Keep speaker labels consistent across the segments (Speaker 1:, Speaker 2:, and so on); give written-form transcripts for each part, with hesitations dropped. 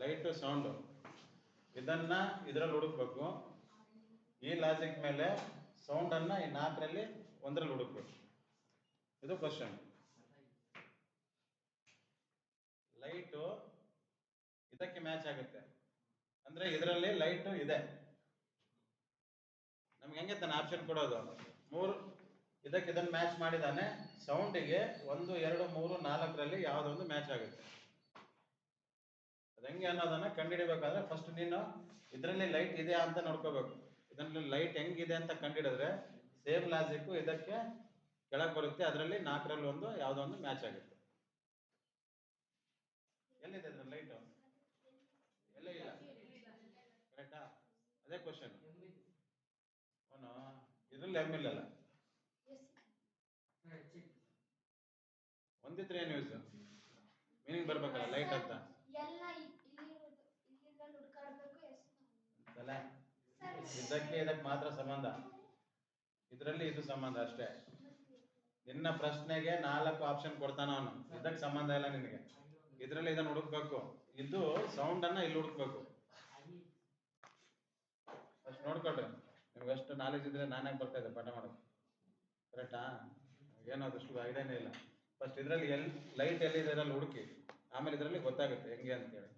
Speaker 1: Light sound ಇದನ್ನ ಇದರಲ್ಲಿ ಹುಡುಕ್ಬೇಕು. ಈ ಲಾಜಿಕ್ ಮೇಲೆ ಸೌಂಡನ್ನು ಈ 4ರಲ್ಲಿ ಒಂದರಲ್ಲಿ ಹುಡುಕ್ಬೇಕು. ಇದು ಕ್ವಶನ್. ಲೈಟು ಇದಕ್ಕೆ ಮ್ಯಾಚ್ ಆಗುತ್ತೆ ಅಂದ್ರೆ ಇದರಲ್ಲಿ ಲೈಟು ಇದೆ. ನಮ್ಗೆ ಹೆಂಗೆ ತಾನೆ ಆಪ್ಷನ್ ಕೊಡೋದು? 3 ಇದಕ್ಕೆ ಇದನ್ನು ಮ್ಯಾಚ್ ಮಾಡಿದಾನೆ. ಸೌಂಡಿಗೆ 1 2 3 4ರಲ್ಲಿ ಯಾವುದೊಂದು ಮ್ಯಾಚ್ ಆಗುತ್ತೆ. ಅದು ಹೆಂಗೆ ಅನ್ನೋದನ್ನ ಕಂಡುಹಿಡಿಬೇಕಾದ್ರೆ ಫಸ್ಟ್ ನೀನು ಇದರಲ್ಲಿ ಲೈಟ್ ಇದೆಯಾ ಅಂತ ನೋಡ್ಕೋಬೇಕು. ಇದರಲ್ಲಿ ಲೈಟ್ ಹೆಂಗಿದೆ ಅಂತ ಕಂಡುಹಿಡಿದ್ರೆ ಸೇಮ್ ಲಾಜಿಕ್ ಇದಕ್ಕೆ ಕೆಳಗೆ ಬರುತ್ತೆ. ಅದರಲ್ಲಿ 4ರಲ್ಲಿ ಒಂದು ಯಾವುದೋ ಒಂದು ಮ್ಯಾಚ್ ಆಗುತ್ತೆ. ಎಲ್ಲಿದೆ ಅದ್ರ ಲೈಟು? ಎಲ್ಲೇ ಇಲ್ಲ. ಕರೆಕ್ಟಾ? ಅದೇ ಕ್ವಶನ್. ಅವನು ಇದರಲ್ಲಿ ಎಮ್ ಇಲ್ಲಲ್ಲ, ಒಂದಿದ್ರೆ ಏನು ಯೂಸ್? ಮೀನಿಂಗ್ ಬರ್ಬೇಕಲ್ಲ ಲೈಟ್ ಅಂತ. ಇದಕ್ಕೆ ಇದಕ್ಕೆ ಮಾತ್ರ ಸಂಬಂಧ, ಇದರಲ್ಲಿ ಇದು ಸಂಬಂಧ ಅಷ್ಟೇ. ನಿನ್ನ ಪ್ರಶ್ನೆಗೆ 4 ಆಪ್ಷನ್ ಕೊಡ್ತಾನ ಅವನು. ಇದಕ್ಕೆ ಸಂಬಂಧ ಇಲ್ಲ ನಿನಗೆ. ಇದರಲ್ಲಿ ಇದನ್ನು ಹುಡುಕ್ಬೇಕು. ಇದು ಸೌಂಡ್ ಅನ್ನ ಇಲ್ಲಿ ಹುಡುಕ್ಬೇಕು. ಅಷ್ಟು ನೋಡ್ಕೊಳ್ರಿ. ನಿಮ್ಗೆ ಅಷ್ಟು ನಾಲೆಜ್ ಇದ್ರೆ ನಾನೇ ಬರ್ತಾ ಇದ್ದೆ ಪಾಠ ಮಾಡೋದು. ಕರೆಕ್ಟಾ? ಏನೋ ಅದಷ್ಟು ಐಡಿಯಾನೇ ಇಲ್ಲ. ಫಸ್ಟ್ ಇದರಲ್ಲಿ ಲೈಟ್ ಎಲ್ಲಿದೆ ಇದರಲ್ಲಿ ಹುಡುಕಿ, ಆಮೇಲೆ ಇದರಲ್ಲಿ ಗೊತ್ತಾಗುತ್ತೆ ಹೆಂಗೆ ಅಂತೇಳಿ.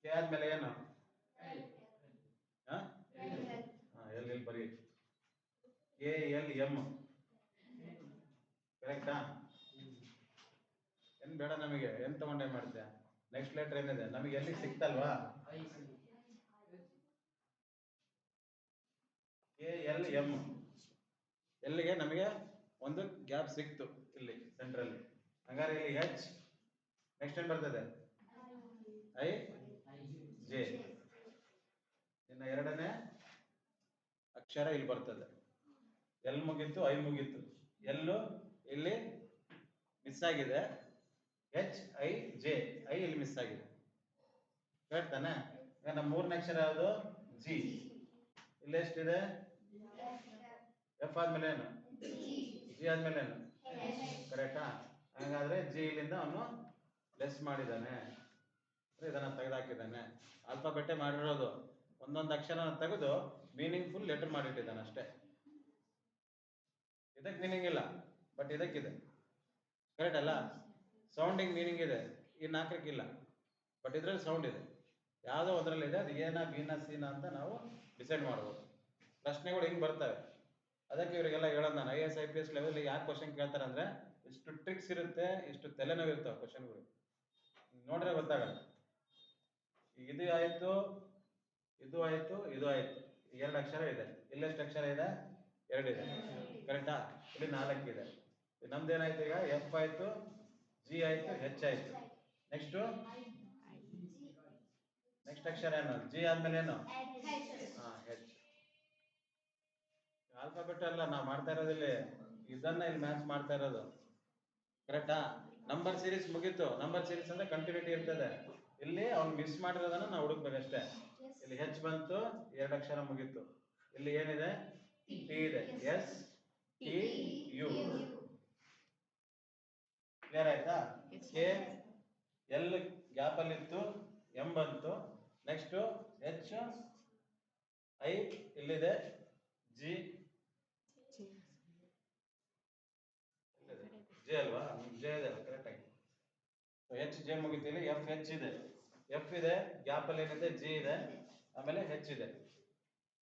Speaker 1: ಕೆ ಆದ್ಮೇಲೆ ಏನು? ಎಲ್ ಬರೀ KLM. ಕರೆಕ್ಟಾ? ಏನ್ ಬೇಡ ನಮಗೆ, ಏನ್ ತಗೊಂಡೇ ಮಾಡ್ತೀಯ? ನೆಕ್ಸ್ಟ್ ಲೆಟರ್ ಏನಿದೆ ನಮಗೆ ಎಲ್ಲಿ ಸಿಕ್ತಲ್ವಾ? KLM. ಎಲ್ಲಿಗೆ ನಮಗೆ ಒಂದು ಗ್ಯಾಪ್ ಸಿಕ್ತು ಇಲ್ಲಿ ಸೆಂಟ್ರಲ್ಲಿ. ಹಂಗಾರೆ ಇಲ್ಲಿ H. ನೆಕ್ಸ್ಟ್ ಏನ್ ಬರ್ತದೆ? IJ. ಇನ್ನು ಎರಡನೇ ಅಕ್ಷರ ಇಲ್ಲಿ ಬರ್ತದೆ. L ಮುಗೀತು, I ಮುಗೀತು. ಎಲ್ಲು ಇಲ್ಲಿ ಮಿಸ್ ಆಗಿದೆ. HIJ. I ಇಲ್ಲಿ ಮಿಸ್ ಆಗಿದೆ. ಕರೆಕ್ಟ್ ತಾನೆ? ಈಗ ನಮ್ಮ 3ನೇ ಅಕ್ಷರ ಯಾವುದು? G. ಇಲ್ಲಿ ಎಷ್ಟಿದೆ? F ಆದ್ಮೇಲೆ ಏನು? G ಆದ್ಮೇಲೆ ಏನು? ಕರೆಕ್ಟಾ? ಹಾಗಾದ್ರೆ G ಇಲ್ಲಿಂದ ಅವನು ಲೆಸ್ ಮಾಡಿದ್ದಾನೆ, ಇದನ್ನ ತೆಗೆದಾಕಿದ್ದಾನೆ. ಆಲ್ಫಾಬೆಟ್ಟೆ ಮಾಡಿರೋದು, ಒಂದೊಂದು ಅಕ್ಷರನ ತೆಗೆದು ಮೀನಿಂಗ್ಫುಲ್ ಲೆಟರ್ ಮಾಡಿಟ್ಟಿದ್ದಾನೆ ಅಷ್ಟೇ. ಇದಕ್ಕೆ ಮೀನಿಂಗ್ ಇಲ್ಲ, ಬಟ್ ಇದಕ್ಕಿದೆ. ಕರೆಕ್ಟ್ ಅಲ್ಲ? ಸೌಂಡಿಂಗ್ ಮೀನಿಂಗ್ ಇದೆ, ಈ 4ಕ್ಕಿಲ್ಲ, ಬಟ್ ಇದ್ರಲ್ಲಿ ಸೌಂಡ್ ಇದೆ. ಯಾವುದೋ ಒಂದರಲ್ಲಿ ಇದೆ. ಅದು ಏನ ಬೀನ ಸೀನ ಅಂತ ನಾವು ಡಿಸೈಡ್ ಮಾಡ್ಬೋದು. ಪ್ರಶ್ನೆಗಳು ಹಿಂಗೆ ಬರ್ತವೆ. ಅದಕ್ಕೆ ಇವರಿಗೆಲ್ಲ ಹೇಳೋದು ನಾನು, IAS IPS ಲೆವೆಲ್ ಯಾಕೆ ಕ್ವಶನ್ ಕೇಳ್ತಾರೆ ಅಂದ್ರೆ ಇಷ್ಟು ಟ್ರಿಕ್ಸ್ ಇರುತ್ತೆ, ಇಷ್ಟು ತಲೆನೋವು ಇರ್ತಾವೆ ಕ್ವಶನ್ಗಳು. ನೋಡ್ರೆ ಗೊತ್ತಾಗಲ್ಲ. ಇದು ಆಯ್ತು, ಇದು ಆಯ್ತು, ಇದು ಆಯ್ತು. 2 ಅಕ್ಷರ ಇದೆ. ಇಲ್ಲೆಷ್ಟು ಅಕ್ಷರ ಇದೆ? 2 ಇದೆ. ಕರೆಕ್ಟಾ? ಇಲ್ಲಿ 4 ಇದೆ. ನಮ್ದೇನಾಯ್ತು ಈಗ? F ಆಯ್ತು, G ಆಯ್ತು, H ಆಯ್ತು. ನೆಕ್ಸ್ಟ್ ಅಕ್ಷರ ಏನು? G ಆದ್ಮೇಲೆ ಏನು? H. ಆಲ್ಫಾಬೆಟ್ ಅಲ್ಲ ನಾವು ಮಾಡ್ತಾ ಇರೋದಿಲ್ಲಿ, ಇದನ್ನ ಇಲ್ಲಿ ಮ್ಯಾಚ್ ಮಾಡ್ತಾ ಇರೋದು. ಕರೆಕ್ಟಾ? ನಂಬರ್ ಸೀರೀಸ್ ಮುಗೀತು. ನಂಬರ್ ಸೀರೀಸ್ ಅಂದ್ರೆ ಕಂಟಿನ್ಯೂಟಿ ಇರ್ತದೆ. ಇಲ್ಲಿ ಅವ್ನು ಮಿಸ್ ಮಾಡಿರೋದನ್ನ ನಾವು ಹುಡುಕ್ಬೇಕಷ್ಟೇ. ಇಲ್ಲಿ H ಬಂತು, 2 ಅಕ್ಷರ ಮುಗೀತು. ಇಲ್ಲಿ ಏನಿದೆ? T ಇದೆ. STU. ಕ್ಲಿಯರ್ ಆಯ್ತಾ? K L ಗ್ಯಾಪ್ ಅಲ್ಲಿ ಇತ್ತು, M ಬಂತು. ನೆಕ್ಸ್ಟ್ H I ಇಲ್ಲಿದೆ, G J ಅಲ್ವಾ? J ಇದೆ ಕರೆಕ್ಟ್ ಆಗಿ. H J ಮುಗಿತಿಲ್ಲ. F H ಇದೆ, F ಇದೆ, ಗ್ಯಾಪ್ ಅಲ್ಲಿ ಏನಿದೆ? G ಇದೆ, ಆಮೇಲೆ H ಇದೆ.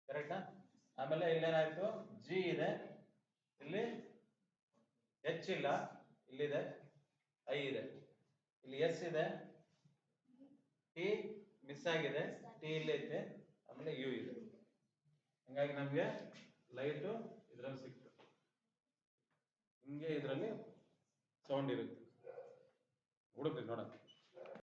Speaker 1: ಕರೆಕ್ಟಾ? ಆಮೇಲೆ ಇಲ್ಲೇನಾಯ್ತು? G ಇದೆ, ಇಲ್ಲಿ H ಇಲ್ಲ, ಇಲ್ಲಿದೆ I ಇದೆ, ಇಲ್ಲಿ S ಇದೆ, T ಮಿಸ್ ಆಗಿದೆ, T ಇಲ್ಲಿ ಐತೆ, ಆಮೇಲೆ U ಇದೆ. ಹಂಗಾಗಿ ನಮಗೆ ಲೈಟು ಇದರಲ್ಲಿ ಸಿಕ್ತು. ಹಿಂಗೆ ಇದರಲ್ಲಿ ಸೌಂಡ್ ಇರುತ್ತೆ. ಹುಡುಕ್ರಿ ನೋಡೋಣ.